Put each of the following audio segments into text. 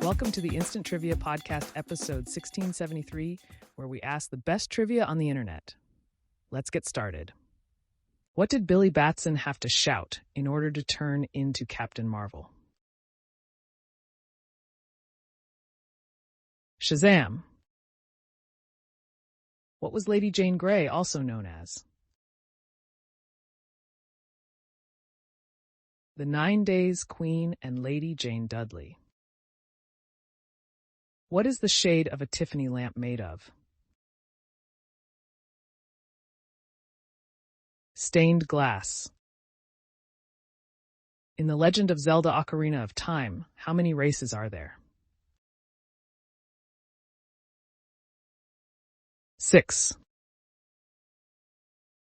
Welcome to the Instant Trivia Podcast, episode 1673, where we ask the best trivia on the internet. Let's get started. What did Billy Batson have to shout in order to turn into Captain Marvel? Shazam! What was Lady Jane Grey also known as? The 9 Days Queen and Lady Jane Dudley. What is the shade of a Tiffany lamp made of? Stained glass. In The Legend of Zelda: Ocarina of Time, how many races are there? 6.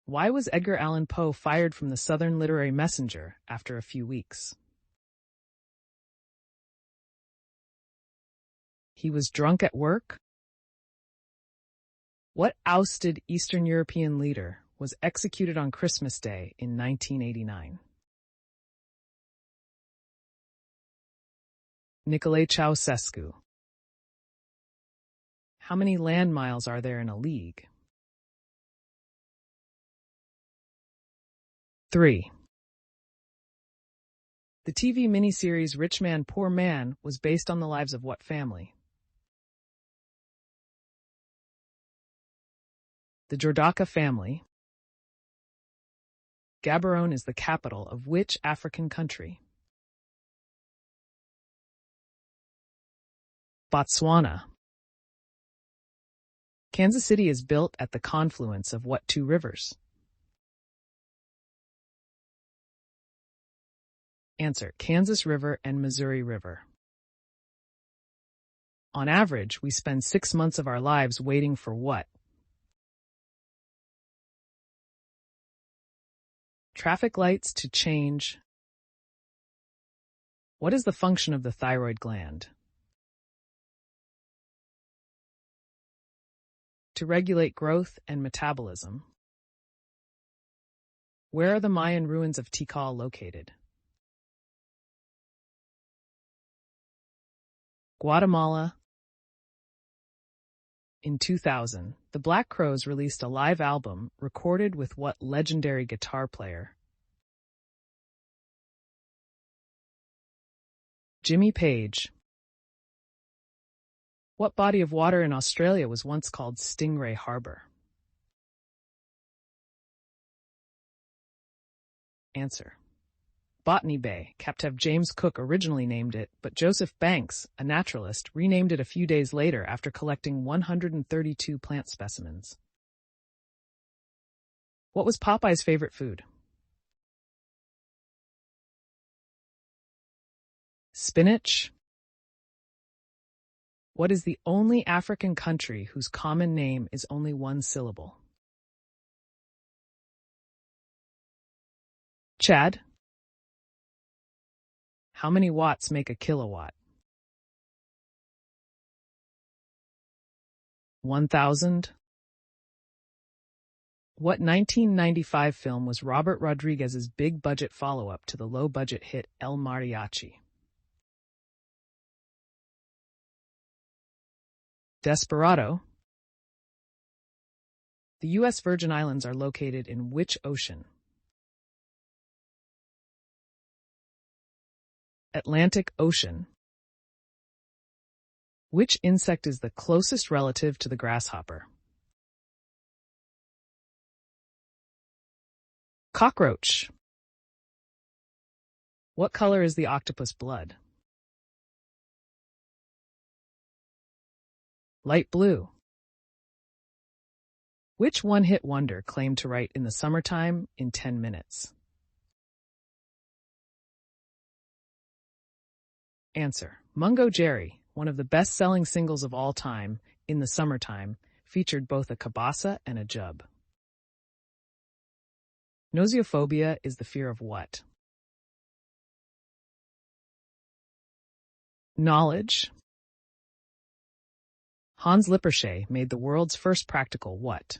Why was Edgar Allan Poe fired from the Southern Literary Messenger after a few weeks? He was drunk at work? What ousted Eastern European leader was executed on Christmas Day in 1989? Nicolae Ceausescu. How many land miles are there in a league? 3. The TV miniseries Rich Man, Poor Man was based on the lives of what family? The Jordaka family. Gaborone is the capital of which African country? Botswana. Kansas City is built at the confluence of what two rivers? Answer: Kansas River and Missouri River. On average, we spend 6 months of our lives waiting for what? Traffic lights to change. What is the function of the thyroid gland? To regulate growth and metabolism. Where are the Mayan ruins of Tikal located? Guatemala. In 2000, the Black Crowes released a live album recorded with what legendary guitar player? Jimmy Page. What body of water in Australia was once called Stingray Harbour? Answer: Botany Bay. Captain James Cook originally named it, but Joseph Banks, a naturalist, renamed it a few days later after collecting 132 plant specimens. What was Popeye's favorite food? Spinach. What is the only African country whose common name is only one syllable? Chad. How many watts make a kilowatt? 1,000. What 1995 film was Robert Rodriguez's big-budget follow-up to the low-budget hit El Mariachi? Desperado. The U.S. Virgin Islands are located in which ocean? Atlantic Ocean. Which insect is the closest relative to the grasshopper? Cockroach. What color is the octopus blood? Light blue. Which one-hit wonder claimed to write In the Summertime in 10 minutes? Answer: Mungo Jerry, one of the best-selling singles of all time, In the Summertime, featured both a kabasa and a jub. Noseophobia is the fear of what? Knowledge. Hans Lippershey made the world's first practical what?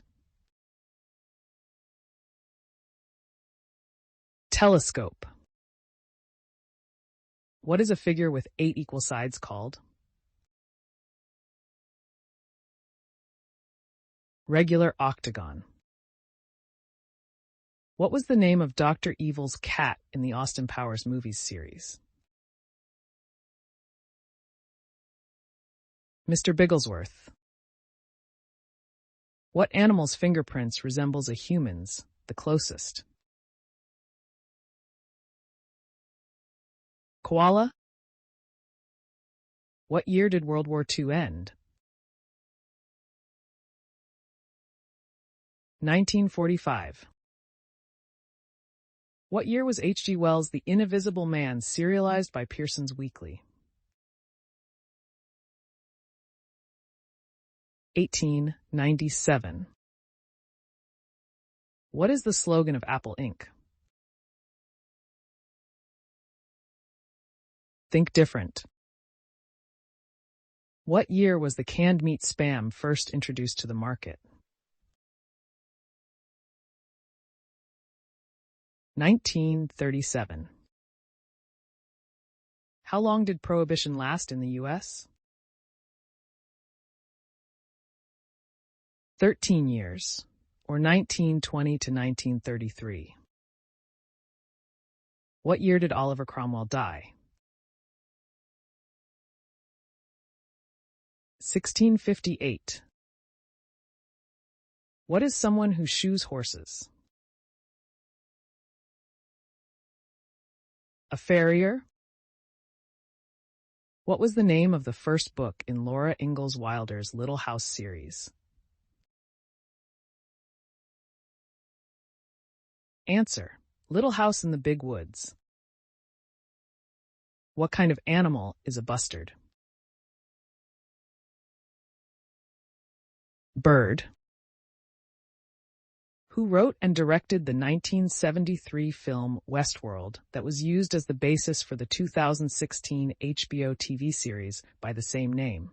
Telescope. What is a figure with 8 equal sides called? Regular octagon. What was the name of Dr. Evil's cat in the Austin Powers movies series? Mr. Bigglesworth. What animal's fingerprints resembles a human's the closest? Koala? What year did World War II end? 1945. What year was H.G. Wells' The Invisible Man serialized by Pearson's Weekly? 1897. What is the slogan of Apple Inc.? Think different. What year was the canned meat Spam first introduced to the market? 1937. How long did Prohibition last in the U.S.? 13 years, or 1920 to 1933. What year did Oliver Cromwell die? 1658. What is someone who shoes horses? A farrier? What was the name of the first book in Laura Ingalls Wilder's Little House series? Answer: Little House in the Big Woods. What kind of animal is a bustard? Bird. Who wrote and directed the 1973 film Westworld that was used as the basis for the 2016 HBO TV series by the same name?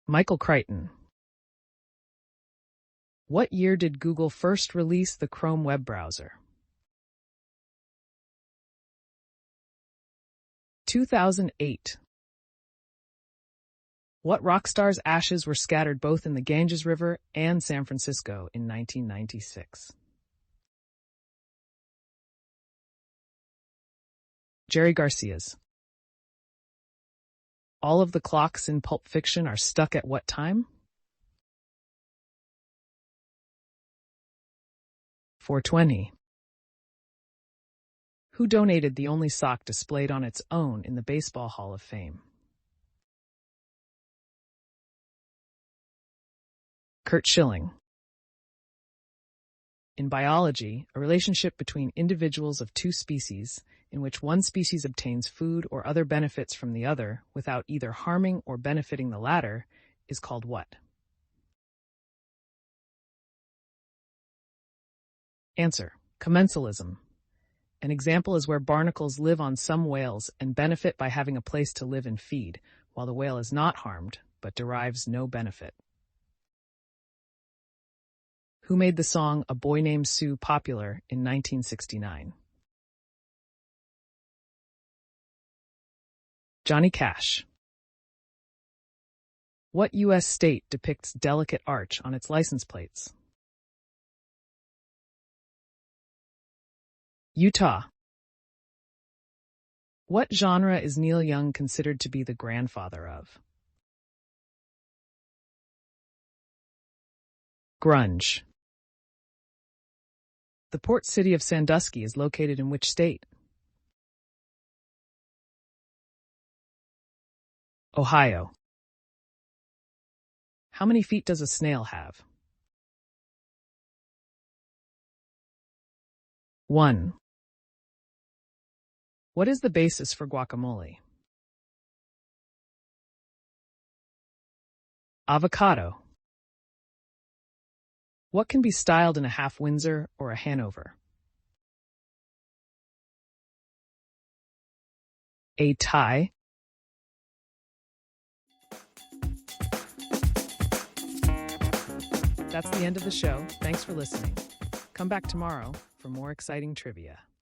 Michael Crichton. What year did Google first release the Chrome web browser? 2008. What rock star's ashes were scattered both in the Ganges River and San Francisco in 1996? Jerry Garcia's. All of the clocks in Pulp Fiction are stuck at what time? 4:20. Who donated the only sock displayed on its own in the Baseball Hall of Fame? Curt Schilling. In biology, a relationship between individuals of two species, in which one species obtains food or other benefits from the other without either harming or benefiting the latter, is called what? Answer: commensalism. An example is where barnacles live on some whales and benefit by having a place to live and feed, while the whale is not harmed but derives no benefit. Who made the song A Boy Named Sue popular in 1969? Johnny Cash. What U.S. state depicts delicate arch on its license plates? Utah. What genre is Neil Young considered to be the grandfather of? Grunge. The port city of Sandusky is located in which state? Ohio. How many feet does a snail have? 1. What is the basis for guacamole? Avocado. What can be styled in a half Windsor or a Hanover? A tie. That's the end of the show. Thanks for listening. Come back tomorrow for more exciting trivia.